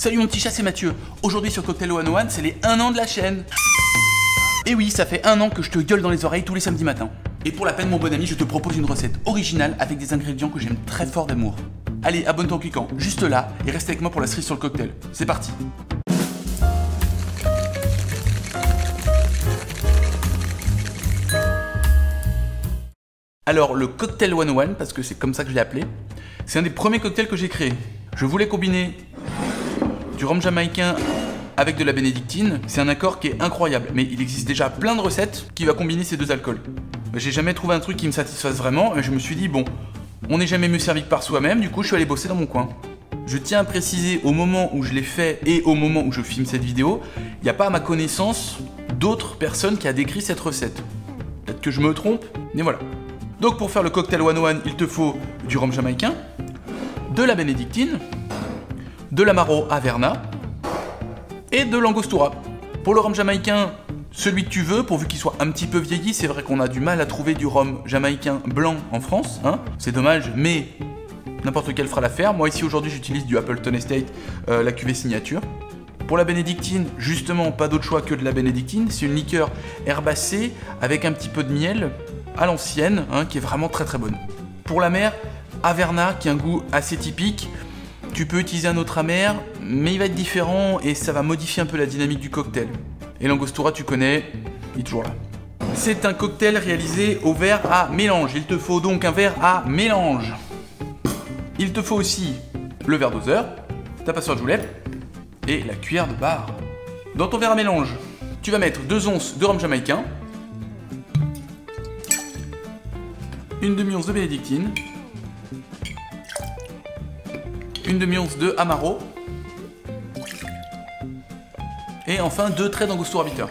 Salut mon petit chat, c'est Mathieu. Aujourd'hui sur Cocktail 101, c'est les 1 an de la chaîne. Et oui, ça fait 1 an que je te gueule dans les oreilles tous les samedis matins. Et pour la peine mon bon ami, je te propose une recette originale avec des ingrédients que j'aime très fort d'amour. Allez, abonne-toi en cliquant juste là et reste avec moi pour la cerise sur le cocktail. C'est parti. Alors le Cocktail 101, parce que c'est comme ça que je l'ai appelé, c'est un des premiers cocktails que j'ai créé. Je voulais combiner du rhum jamaïcain avec de la bénédictine. C'est un accord qui est incroyable, mais il existe déjà plein de recettes qui va combiner ces deux alcools. J'ai jamais trouvé un truc qui me satisfasse vraiment, et je me suis dit bon, on n'est jamais mieux servi que par soi-même, du coup je suis allé bosser dans mon coin. Je tiens à préciser, au moment où je l'ai fait et au moment où je filme cette vidéo, il n'y a pas à ma connaissance d'autres personnes qui a décrit cette recette. Peut-être que je me trompe, mais voilà. Donc pour faire le Cocktail 101, il te faut du rhum jamaïcain, de la bénédictine, de l'amaro Averna et de l'angostura. Pour le rhum jamaïcain, celui que tu veux, pourvu qu'il soit un petit peu vieilli. C'est vrai qu'on a du mal à trouver du rhum jamaïcain blanc en France, hein. C'est dommage, mais n'importe lequel fera l'affaire. Moi ici aujourd'hui j'utilise du Appleton Estate, la cuvée signature. Pour la bénédictine, justement pas d'autre choix que de la bénédictine. C'est une liqueur herbacée avec un petit peu de miel à l'ancienne, hein, qui est vraiment très très bonne. Pour la mer, Averna, qui a un goût assez typique. Tu peux utiliser un autre amer, mais il va être différent et ça va modifier un peu la dynamique du cocktail. Et l'angostura, tu connais, il est toujours là. C'est un cocktail réalisé au verre à mélange. Il te faut donc un verre à mélange. Il te faut aussi le verre doseur, ta passoire de julep et la cuillère de bar. Dans ton verre à mélange, tu vas mettre 2 onces de rhum jamaïcain, une demi-once de bénédictine, une demi-once de amaro et enfin 2 traits d'angostura bitter.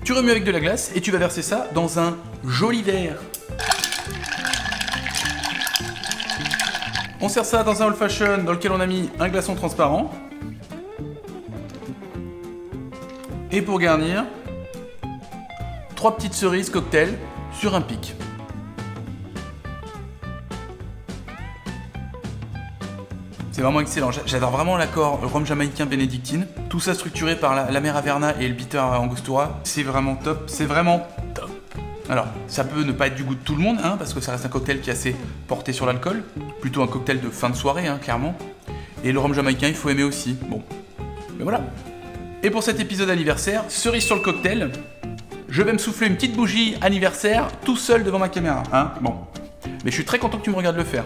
Tu remues avec de la glace et tu vas verser ça dans un joli verre. On sert ça dans un old fashion dans lequel on a mis un glaçon transparent. Et pour garnir, 3 petites cerises cocktail sur un pic. C'est vraiment excellent, j'adore vraiment l'accord rhum jamaïcain bénédictine. Tout ça structuré par la mer Averna et le bitter angostura. C'est vraiment top, c'est vraiment top. Alors, ça peut ne pas être du goût de tout le monde, hein, parce que ça reste un cocktail qui est assez porté sur l'alcool. Plutôt un cocktail de fin de soirée, hein, clairement. Et le rhum jamaïcain, il faut aimer aussi. Bon, mais voilà. Et pour cet épisode anniversaire, cerise sur le cocktail, je vais me souffler une petite bougie anniversaire tout seul devant ma caméra, hein. Bon, mais je suis très content que tu me regardes le faire.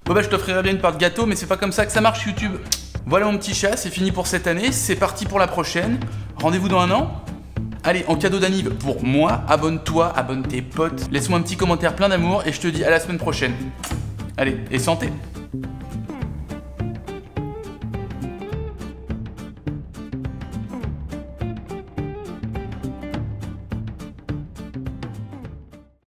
Bon bah je t'offrirai bien une part de gâteau, mais c'est pas comme ça que ça marche YouTube. Voilà mon petit chat, c'est fini pour cette année, c'est parti pour la prochaine. Rendez-vous dans 1 an. Allez, en cadeau d'anniv pour moi, abonne-toi, abonne tes potes. Laisse-moi un petit commentaire plein d'amour et je te dis à la semaine prochaine. Allez, et santé!